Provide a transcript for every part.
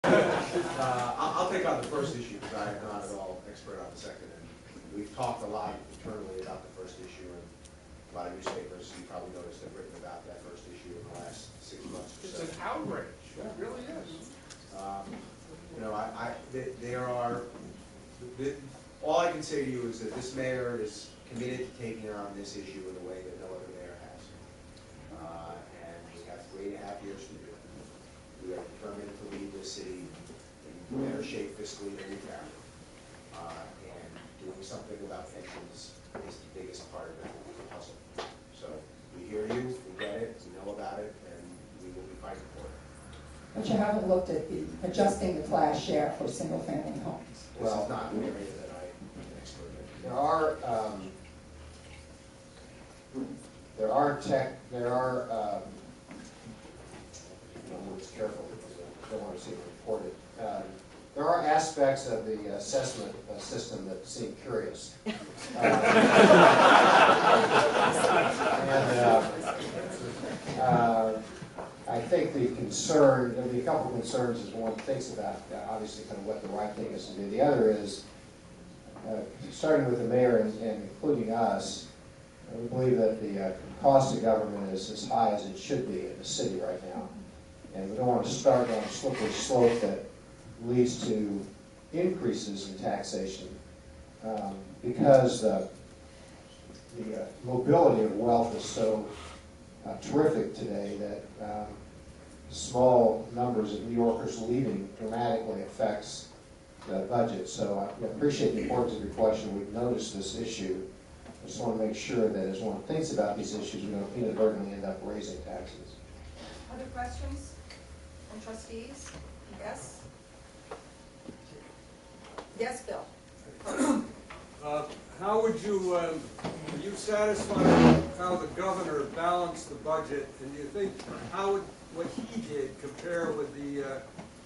I'll take on the first issue because I am not at all expert on the second. And we've talked a lot internally about the first issue, and a lot of newspapers, you probably noticed, have written about that first issue in the last 6 months or so. It's an outrage. It really is. All I can say to you is that this mayor is committed to taking on this issue in a way that no other mayor has. And we have 3.5 years to do it. We are determined to leave this city in better shape fiscally than we found it. And doing something about pensions is the biggest part of that puzzle. So we hear you, we get it, we know about it, and we will be fighting for it. But you haven't looked at adjusting the class share for single-family homes. This is not an area that I am an expert in. There are I'm always careful because I don't want to see it reported. There are aspects of the assessment system that seem curious. I think the concern, there'll be a couple of concerns as one thinks about, obviously, kind of what the right thing is to do. The other is, starting with the mayor and including us, we believe that the cost of government is as high as it should be in the city right now. And we don't want to start on a slippery slope that leads to increases in taxation because the mobility of wealth is so terrific today that small numbers of New Yorkers leaving dramatically affects the budget. So I appreciate the importance of your question. We've noticed this issue. I just want to make sure that as one thinks about these issues, we don't inadvertently end up raising taxes. Other questions from trustees? Yes? Yes, Bill. How would you, are you satisfied with how the governor balanced the budget, and do you think how would what he did compare with the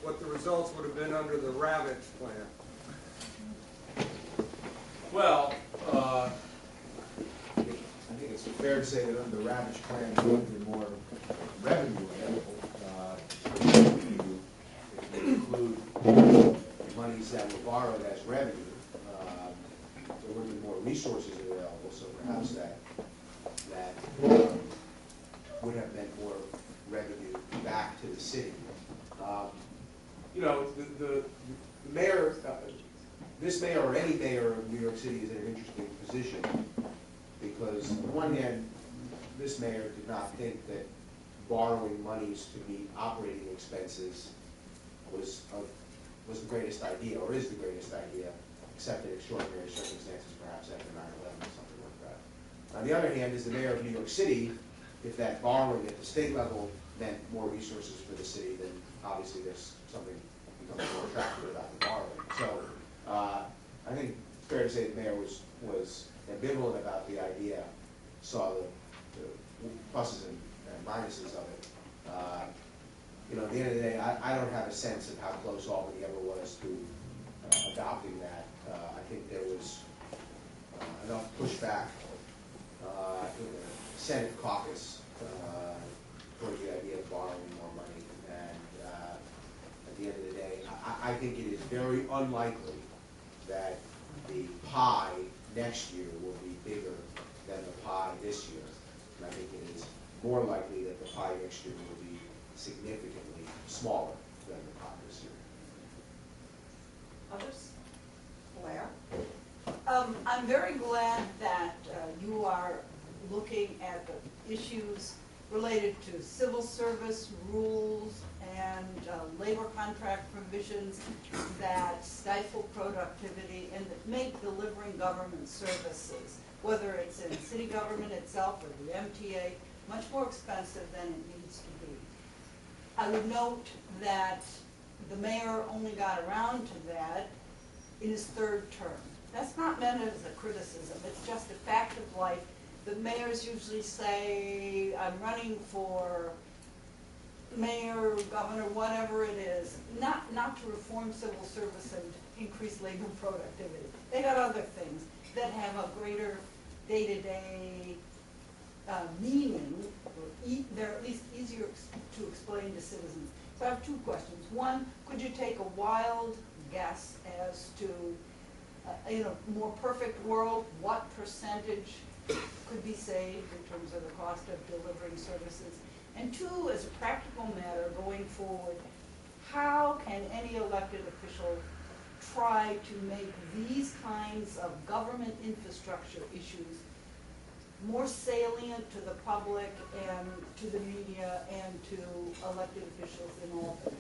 what the results would have been under the Ravitch plan? Well, I think it's fair to say that under the Ravitch plan, there would be more revenue available. If you include monies that were borrowed as revenue, there would be more resources available. So perhaps that would have meant more revenue back to the city. The mayor, this mayor or any mayor of New York City is in an interesting position because on the one hand, this mayor did not think that borrowing monies to meet operating expenses was the greatest idea, or is the greatest idea, except in extraordinary circumstances, perhaps after 9/11 or something like that. On the other hand, as the mayor of New York City, if that borrowing at the state level meant more resources for the city, then obviously there's something becomes more attractive about the borrowing. So I think it's fair to say the mayor was ambivalent about the idea, saw the pluses and minuses of it. At the end of the day, I don't have a sense of how close Albany ever was to adopting that. I think there was enough pushback in the Senate caucus towards the idea of borrowing more money. And at the end of the day, I think it is very unlikely that the pie next year will be bigger than the pie this year. And I think it is more likely that the pie next year will be significantly smaller than the pie this year. Others? Blair? I'm very glad that you are looking at the issues related to civil service rules and labor contract provisions that stifle productivity and that make delivering government services, whether it's in city government itself or the MTA, much more expensive than it needs to be. I would note that the mayor only got around to that in his third term. That's not meant as a criticism, it's just a fact of life. The mayors usually say, I'm running for mayor, governor, whatever it is, not to reform civil service and increase labor productivity. They got other things that have a greater day-to-day meaning, or they're at least easier to explain to citizens. So I have two questions. One, could you take a wild guess as to, in a more perfect world, what percentage could be saved in terms of the cost of delivering services? And two, as a practical matter going forward, how can any elected official try to make these kinds of government infrastructure issues more salient to the public and to the media and to elected officials in Albany?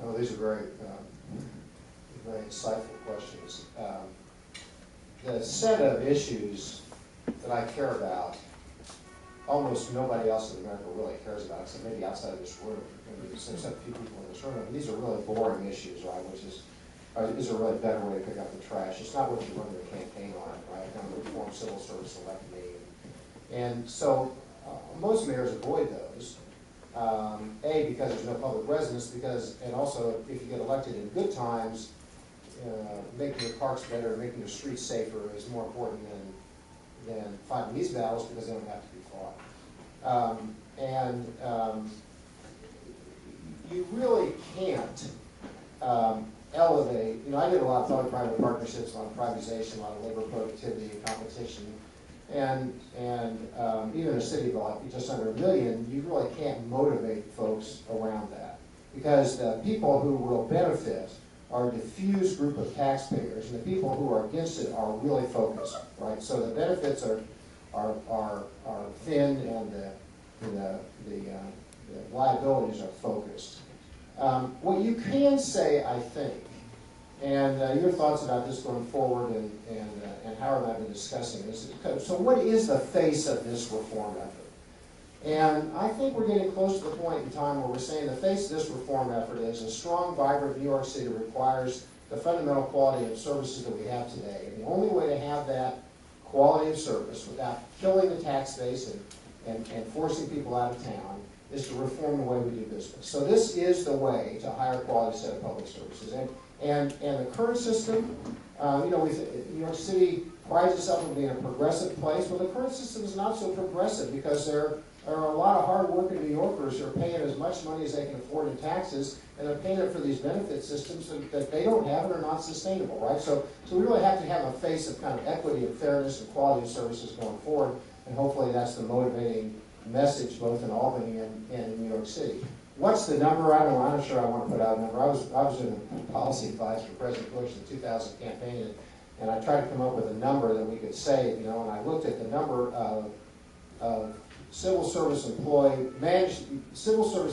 Well, these are very, very insightful questions. The set of issues that I care about, almost nobody else in America really cares about, except maybe outside of this room. Except a few people in this room. And these are really boring issues, right? Which is a really better way to pick up the trash. It's not what you run your campaign on, right? Kind of reform civil service, elect me. And so most mayors avoid those. A, because there's no public residence, and also if you get elected in good times, making your parks better, making your streets safer is more important than fighting these battles because they don't have to be fought. You really can't elevate, I did a lot of public-private partnerships, a lot of privatization, a lot of labor productivity and competition, and even a city of like just under 1 million, you really can't motivate folks around that. Because the people who will benefit are a diffuse group of taxpayers, and the people who are against it are really focused, right? So the benefits are thin, and the liabilities are focused. What you can say, I think, and your thoughts about this going forward, and Howard and I have been discussing this. So what is the face of this reform effort? And I think we're getting close to the point in time where we're saying the face of this reform effort is a strong, vibrant New York City requires the fundamental quality of services that we have today. And the only way to have that quality of service without killing the tax base and forcing people out of town is to reform the way we do business. So this is the way to higher quality set of public services. And the current system, New York City prides itself on being a progressive place. Well, the current system is not so progressive because there are a lot of hard-working New Yorkers who are paying as much money as they can afford in taxes, and they're paying it for these benefit systems that they don't have and are not sustainable, right? So we really have to have a face of kind of equity and fairness and quality of services going forward, and hopefully that's the motivating message both in Albany and in New York City. What's the number? I'm not sure I want to put out a number. I was doing policy advice for President Bush in the 2000 campaign, and I tried to come up with a number that we could save, and I looked at the number of civil service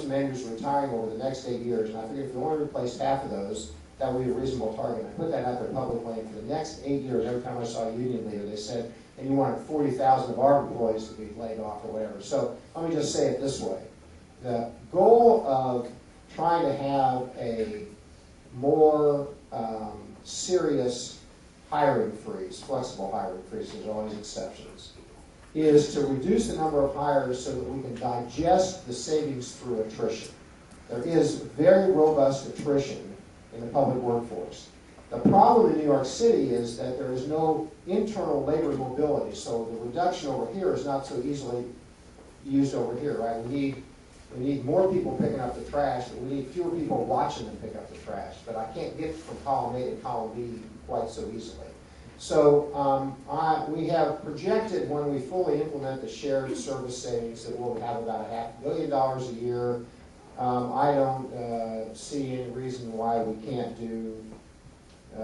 managers retiring over the next 8 years, and I figured if we only replaced half of those, that would be a reasonable target. I put that out there publicly, and for the next 8 years, every time I saw a union leader, they said, and you wanted 40,000 of our employees to be laid off or whatever. So let me just say it this way. The goal of trying to have a more serious hiring freeze, flexible hiring freeze, there's always exceptions, is to reduce the number of hires so that we can digest the savings through attrition. There is very robust attrition in the public workforce. The problem in New York City is that there is no internal labor mobility, so the reduction over here is not so easily used over here, right? We need more people picking up the trash, but we need fewer people watching them pick up the trash. But I can't get from column A to column B quite so easily. So we have projected when we fully implement the shared service savings that we'll have about $500 million a year. I don't see any reason why we can't do 3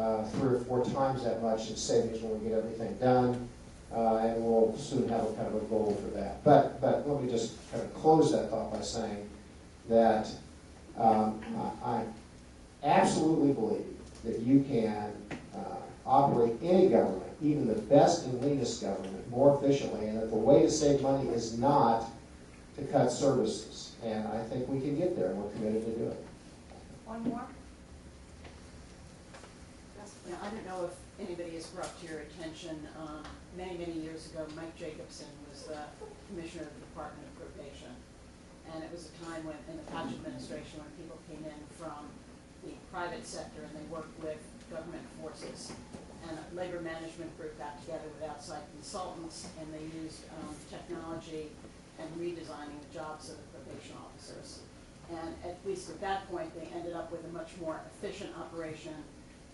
or 4 times that much in savings when we get everything done. And we'll soon have a kind of a goal for that. But let me just kind of close that thought by saying that I absolutely believe that you can operate any government, even the best and leanest government, more efficiently, and that the way to save money is not to cut services. And I think we can get there, and we're committed to do it. One more? Now, I don't know if anybody has brought to your attention, many years ago, Mike Jacobson was the commissioner of the Department of Probation. And it was a time when, in the Koch administration, when people came in from the private sector and they worked with government forces. And a labor management group got together with outside consultants, and they used technology and redesigning the jobs of the probation officers. And at least at that point, they ended up with a much more efficient operation,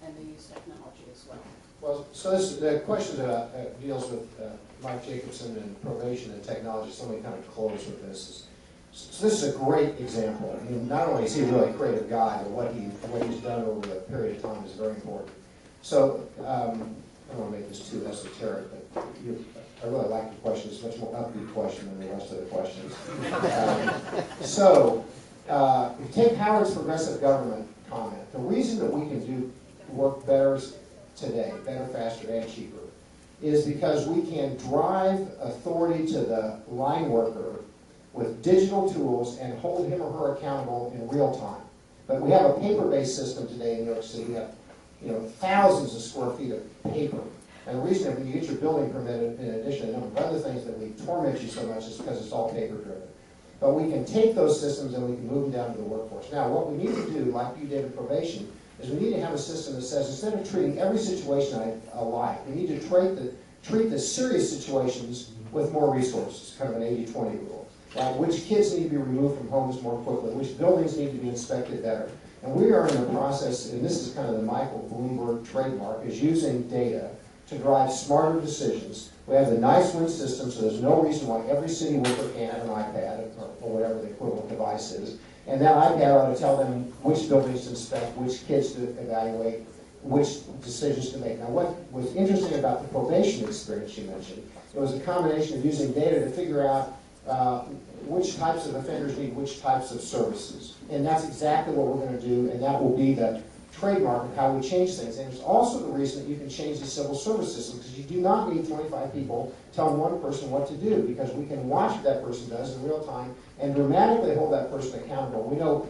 and they used technology as well. Well, so this, the question deals with Mike Jacobson and probation and technology, so let me kind of close with this. So this is a great example. I mean, not only is he really a creative guy, but what he's done over a period of time is very important. So, I don't want to make this too esoteric, but I really like the question. It's a much more upbeat question than the rest of the questions. If you take Howard's progressive government comment, the reason that we can do work better today, better, faster, and cheaper, is because we can drive authority to the line worker with digital tools and hold him or her accountable in real time. But we have a paper-based system today in New York City. We have thousands of square feet of paper. And the reason that when you get your building permit, in addition to a number of other things that we torment you so much, is because it's all paper-driven. But we can take those systems and we can move them down to the workforce. Now, what we need to do, like you did in probation, is we need to have a system that says, instead of treating every situation alike, we need to treat the serious situations with more resources, kind of an 80-20 rule. Which kids need to be removed from homes more quickly, which buildings need to be inspected better. And we are in the process, and this is kind of the Michael Bloomberg trademark, is using data to drive smarter decisions. We have the nice win system, so there's no reason why every city worker can't have an iPad or whatever the equivalent device is. And that iPad ought to tell them which buildings to inspect, which kids to evaluate, which decisions to make. Now, what was interesting about the probation experience you mentioned, it was a combination of using data to figure out which types of offenders need which types of services. And that's exactly what we're going to do, and that will be the trademark of how we change things. And it's also the reason that you can change the civil service system, because you do not need 25 people telling one person what to do, because we can watch what that person does in real time and dramatically hold that person accountable. We know,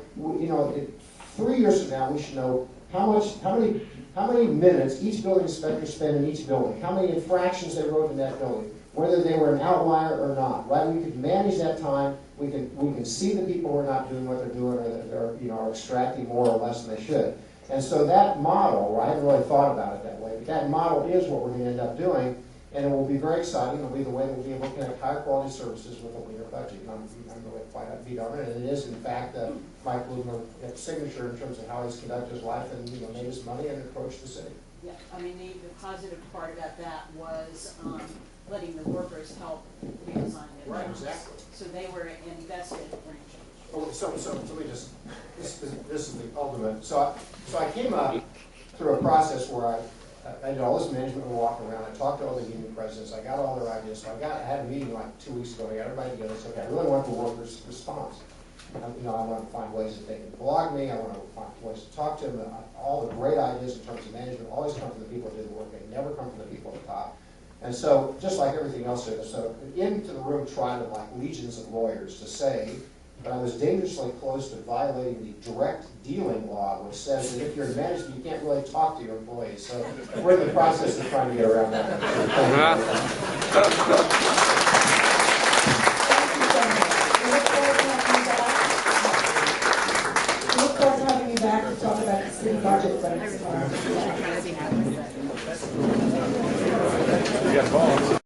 3 years from now, we should know how many minutes each building inspector spent in each building, how many infractions they wrote in that building, whether they were an outlier or not. Right? We can manage that time. We can see the people who are not doing what they're doing, or that are extracting more or less than they should. And so that model, I hadn't really thought about it that way, but that model is what we're going to end up doing, and it will be very exciting. It will be the way that we'll be able to connect higher quality services with a leaner budget. And I'm really quite upbeat on it, and it is, in fact, Mike Bloomberg's signature in terms of how he's conducted his life and made his money and approached the city. Yeah, I mean, the positive part about that was letting the workers help redesign their Right, jobs. exactly. So they were invested in change. Oh, so let me just, this is the ultimate. So I came up through a process where I did all this management walk around. I talked to all the union presidents. I got all their ideas. So I had a meeting like 2 weeks ago. I got everybody together. I said, okay, I really want the workers' response. I want to find ways that they can blog me. I want to find ways to talk to them. All the great ideas in terms of management always come from the people who do the work. They never come from the people at the top. And so, just like everything else here, so into the room trotted like legions of lawyers to say that I was dangerously close to violating the direct dealing law, which says that if you're in management, you can't really talk to your employees. So we're in the process of trying to get around that. We look forward to having you back to talk about the city budget. You got balls.